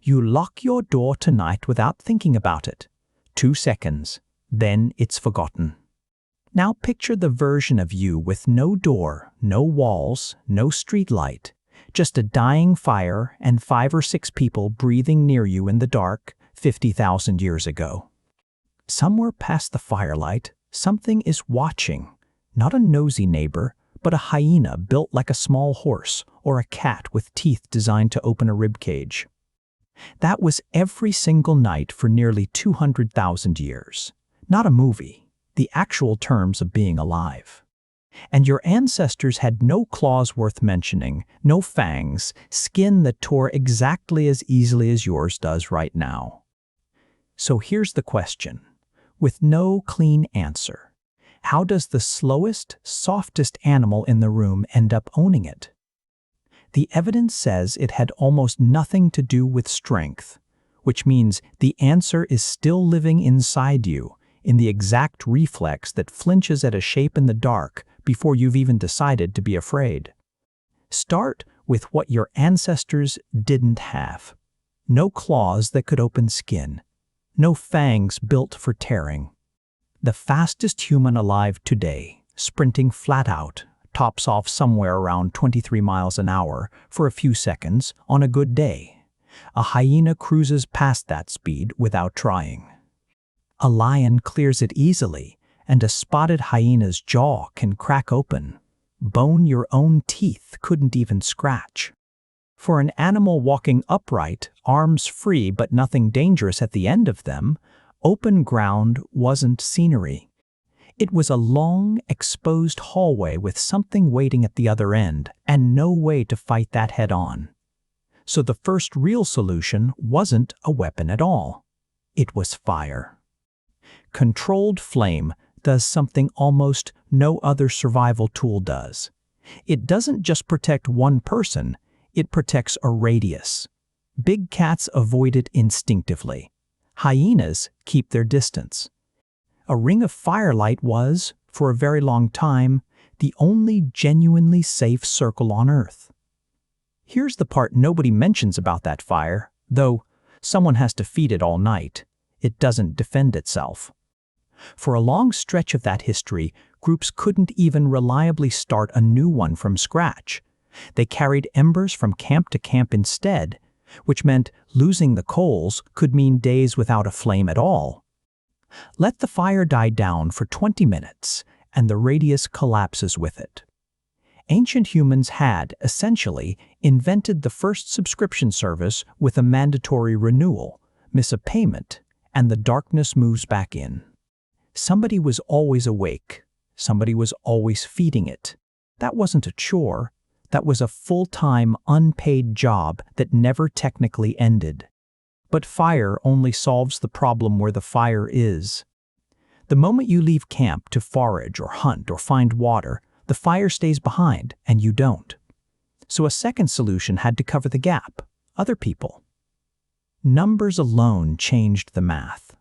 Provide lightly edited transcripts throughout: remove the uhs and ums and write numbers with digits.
You lock your door tonight without thinking about it. 2 seconds, then it's forgotten. Now picture the version of you with no door, no walls, no street light, just a dying fire and 5 or 6 people breathing near you in the dark 50,000 years ago. Somewhere past the firelight, something is watching, not a nosy neighbor, but a hyena built like a small horse or a cat with teeth designed to open a rib cage. That was every single night for nearly 200,000 years. Not a movie, the actual terms of being alive. And your ancestors had no claws worth mentioning, no fangs, skin that tore exactly as easily as yours does right now. So here's the question, with no clean answer. How does the slowest, softest animal in the room end up owning it? The evidence says it had almost nothing to do with strength, which means the answer is still living inside you, in the exact reflex that flinches at a shape in the dark before you've even decided to be afraid. Start with what your ancestors didn't have. No claws that could open skin. No fangs built for tearing. The fastest human alive today, sprinting flat out, tops off somewhere around 23 miles an hour for a few seconds on a good day. A hyena cruises past that speed without trying. A lion clears it easily, and a spotted hyena's jaw can crack open. Bone your own teeth couldn't even scratch. For an animal walking upright, arms free but nothing dangerous at the end of them, open ground wasn't scenery. It was a long, exposed hallway with something waiting at the other end and no way to fight that head-on. So the first real solution wasn't a weapon at all. It was fire. Controlled flame does something almost no other survival tool does. It doesn't just protect one person, it protects a radius. Big cats avoid it instinctively. Hyenas keep their distance. A ring of firelight was, for a very long time, the only genuinely safe circle on Earth. Here's the part nobody mentions about that fire, though someone has to feed it all night. It doesn't defend itself. For a long stretch of that history, groups couldn't even reliably start a new one from scratch. They carried embers from camp to camp instead, which meant losing the coals could mean days without a flame at all. Let the fire die down for 20 minutes, and the radius collapses with it. Ancient humans had, essentially, invented the first subscription service with a mandatory renewal, miss a payment, and the darkness moves back in. Somebody was always awake. Somebody was always feeding it. That wasn't a chore. That was a full-time, unpaid job that never technically ended. But fire only solves the problem where the fire is. The moment you leave camp to forage or hunt or find water, the fire stays behind and you don't. So a second solution had to cover the gap, other people. Numbers alone changed the math.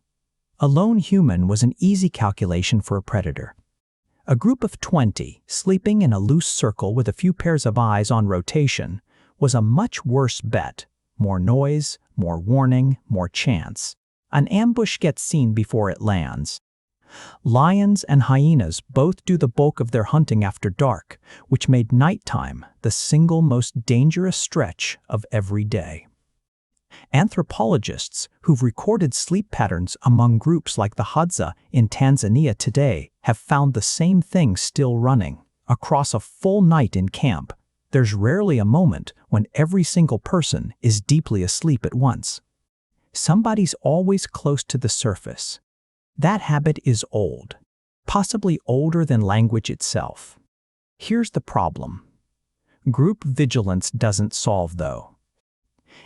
A lone human was an easy calculation for a predator. A group of 20, sleeping in a loose circle with a few pairs of eyes on rotation, was a much worse bet. More noise, more warning, more chance. An ambush gets seen before it lands. Lions and hyenas both do the bulk of their hunting after dark, which made nighttime the single most dangerous stretch of every day. Anthropologists who've recorded sleep patterns among groups like the Hadza in Tanzania today have found the same thing still running. Across a full night in camp, there's rarely a moment when every single person is deeply asleep at once. Somebody's always close to the surface. That habit is old, possibly older than language itself. Here's the problem. Group vigilance doesn't solve, though.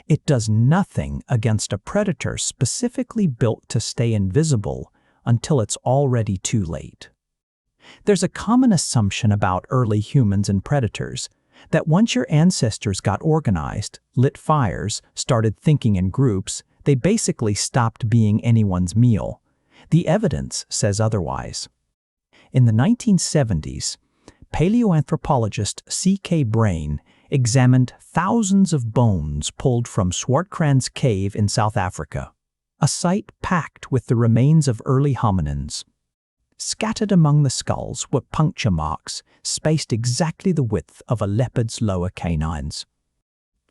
It does nothing against a predator specifically built to stay invisible until it's already too late. There's a common assumption about early humans and predators that once your ancestors got organized, lit fires, started thinking in groups, they basically stopped being anyone's meal. The evidence says otherwise. In the 1970s, paleoanthropologist C.K. Brain examined thousands of bones pulled from Swartkrans Cave in South Africa, a site packed with the remains of early hominins. Scattered among the skulls were puncture marks spaced exactly the width of a leopard's lower canines.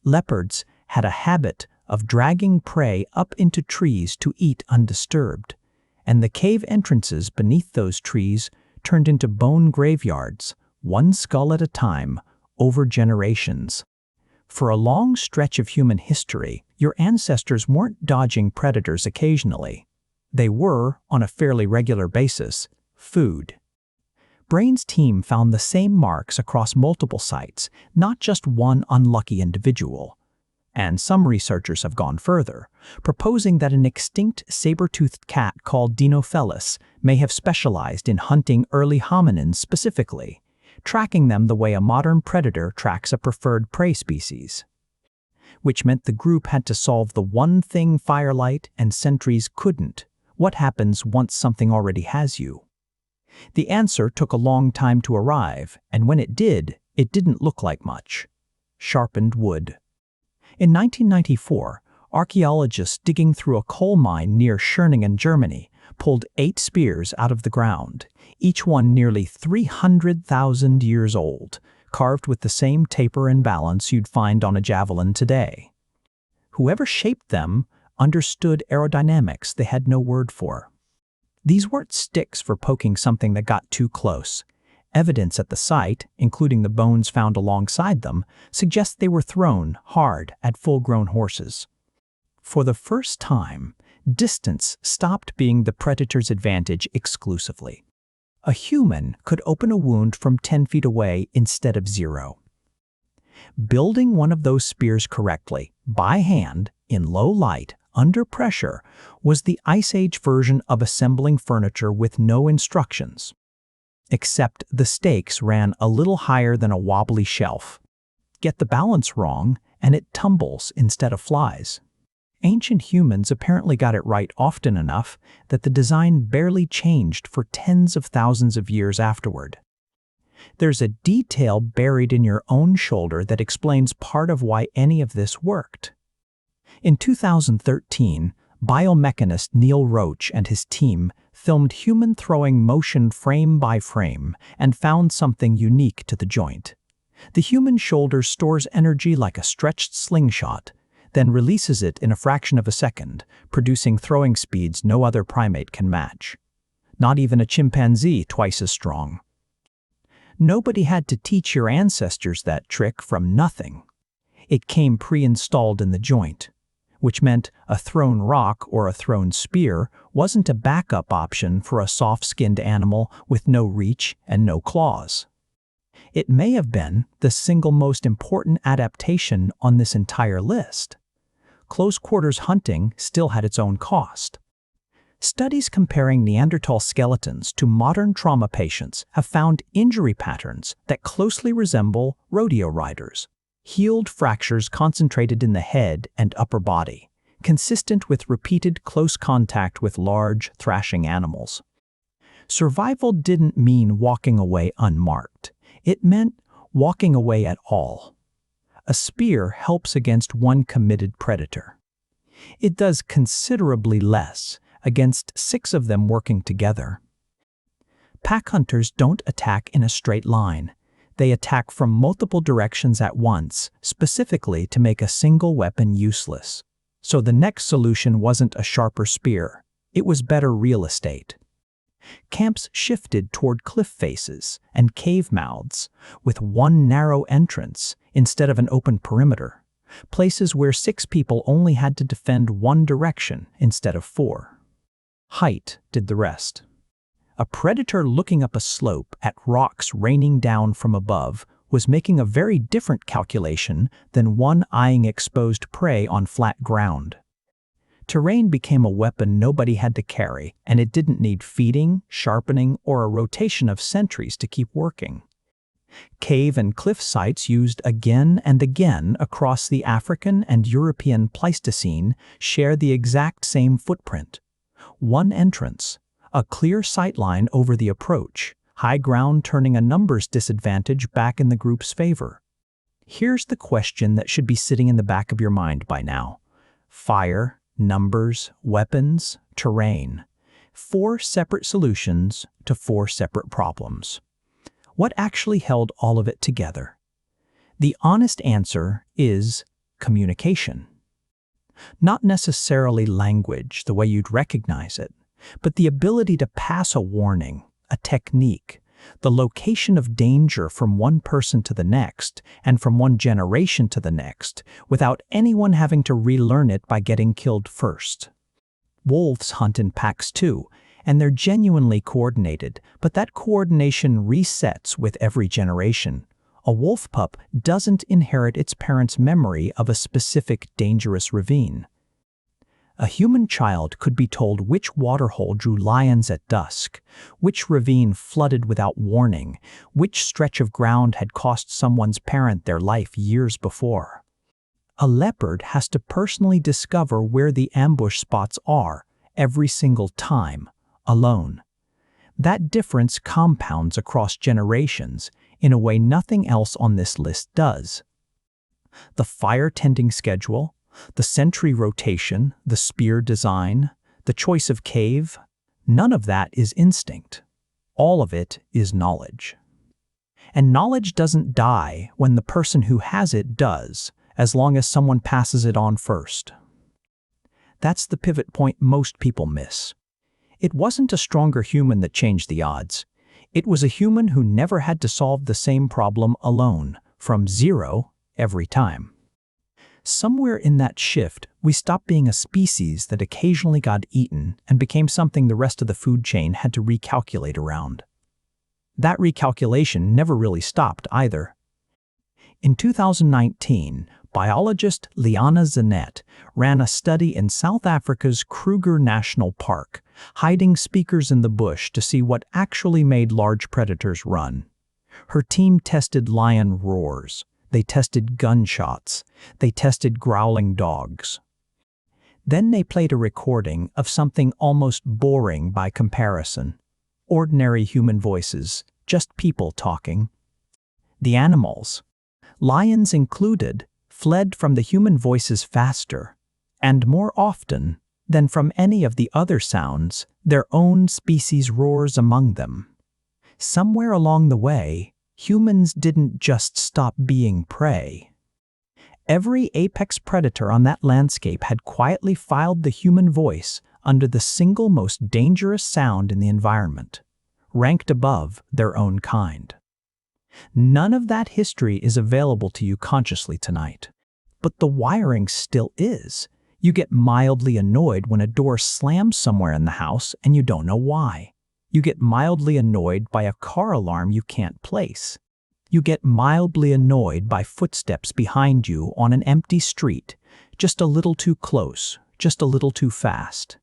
Leopards had a habit of dragging prey up into trees to eat undisturbed, and the cave entrances beneath those trees turned into bone graveyards, one skull at a time, over generations. For a long stretch of human history, your ancestors weren't dodging predators occasionally. They were, on a fairly regular basis, food. Brain's team found the same marks across multiple sites, not just one unlucky individual. And some researchers have gone further, proposing that an extinct saber-toothed cat called Dinophelus may have specialized in hunting early hominins specifically, tracking them the way a modern predator tracks a preferred prey species. Which meant the group had to solve the one thing firelight and sentries couldn't: what happens once something already has you? The answer took a long time to arrive, and when it didn't look like much: sharpened wood. In 1994, archaeologists digging through a coal mine near Schöningen, Germany, pulled 8 spears out of the ground, each one nearly 300,000 years old, carved with the same taper and balance you'd find on a javelin today. Whoever shaped them understood aerodynamics they had no word for. These weren't sticks for poking something that got too close. Evidence at the site, including the bones found alongside them, suggests they were thrown hard at full-grown horses. For the first time, distance stopped being the predator's advantage exclusively. A human could open a wound from 10 feet away instead of 0. Building one of those spears correctly, by hand, in low light, under pressure, was the Ice Age version of assembling furniture with no instructions. Except the stakes ran a little higher than a wobbly shelf. Get the balance wrong, and it tumbles instead of flies. Ancient humans apparently got it right often enough that the design barely changed for tens of thousands of years afterward. There's a detail buried in your own shoulder that explains part of why any of this worked. In 2013, biomechanist Neil Roach and his team filmed human throwing motion frame by frame and found something unique to the joint. The human shoulder stores energy like a stretched slingshot, then releases it in a fraction of a second, producing throwing speeds no other primate can match. Not even a chimpanzee twice as strong. Nobody had to teach your ancestors that trick from nothing. It came pre-installed in the joint, which meant a thrown rock or a thrown spear wasn't a backup option for a soft-skinned animal with no reach and no claws. It may have been the single most important adaptation on this entire list. Close-quarters hunting still had its own cost. Studies comparing Neanderthal skeletons to modern trauma patients have found injury patterns that closely resemble rodeo riders. Healed fractures concentrated in the head and upper body, consistent with repeated close contact with large, thrashing animals. Survival didn't mean walking away unmarked. It meant walking away at all. A spear helps against one committed predator. It does considerably less against 6 of them working together. Pack hunters don't attack in a straight line. They attack from multiple directions at once, specifically to make a single weapon useless. So the next solution wasn't a sharper spear. It was better real estate. Camps shifted toward cliff faces and cave mouths, with one narrow entrance instead of an open perimeter. Places where 6 people only had to defend one direction instead of 4. Height did the rest. A predator looking up a slope at rocks raining down from above was making a very different calculation than one eyeing exposed prey on flat ground. Terrain became a weapon nobody had to carry, and it didn't need feeding, sharpening, or a rotation of sentries to keep working. Cave and cliff sites used again and again across the African and European Pleistocene share the exact same footprint. One entrance, a clear sightline over the approach, high ground turning a numbers disadvantage back in the group's favor. Here's the question that should be sitting in the back of your mind by now. Fire, numbers, weapons, terrain. 4 separate solutions to 4 separate problems. What actually held all of it together? The honest answer is communication. Not necessarily language, the way you'd recognize it, but the ability to pass a warning, a technique, the location of danger from one person to the next and from one generation to the next without anyone having to relearn it by getting killed first. Wolves hunt in packs too, and they're genuinely coordinated, but that coordination resets with every generation. A wolf pup doesn't inherit its parents' memory of a specific dangerous ravine. A human child could be told which waterhole drew lions at dusk, which ravine flooded without warning, which stretch of ground had cost someone's parent their life years before. A leopard has to personally discover where the ambush spots are every single time, alone. That difference compounds across generations in a way nothing else on this list does. The fire-tending schedule, the sentry rotation, the spear design, the choice of cave, none of that is instinct. All of it is knowledge. And knowledge doesn't die when the person who has it does, as long as someone passes it on first. That's the pivot point most people miss. It wasn't a stronger human that changed the odds. It was a human who never had to solve the same problem alone, from zero, every time. Somewhere in that shift, we stopped being a species that occasionally got eaten and became something the rest of the food chain had to recalculate around. That recalculation never really stopped either. In 2019, biologist Liana Zanet ran a study in South Africa's Kruger National Park, hiding speakers in the bush to see what actually made large predators run. Her team tested lion roars. They tested gunshots. They tested growling dogs. Then they played a recording of something almost boring by comparison. Ordinary human voices, just people talking. The animals, lions included, fled from the human voices faster, and more often than from any of the other sounds, their own species roars among them. Somewhere along the way, humans didn't just stop being prey. Every apex predator on that landscape had quietly filed the human voice under the single most dangerous sound in the environment, ranked above their own kind. None of that history is available to you consciously tonight, but the wiring still is. You get mildly annoyed when a door slams somewhere in the house and you don't know why. You get mildly annoyed by a car alarm you can't place. You get mildly annoyed by footsteps behind you on an empty street, just a little too close, just a little too fast.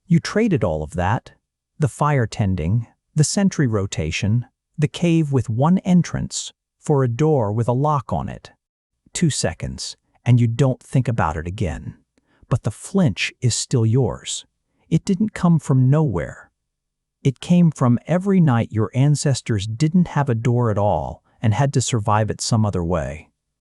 You traded all of that, the fire tending, the sentry rotation, the cave with one entrance, for a door with a lock on it. 2 seconds, and you don't think about it again. But the flinch is still yours. It didn't come from nowhere. It came from every night your ancestors didn't have a door at all and had to survive it some other way.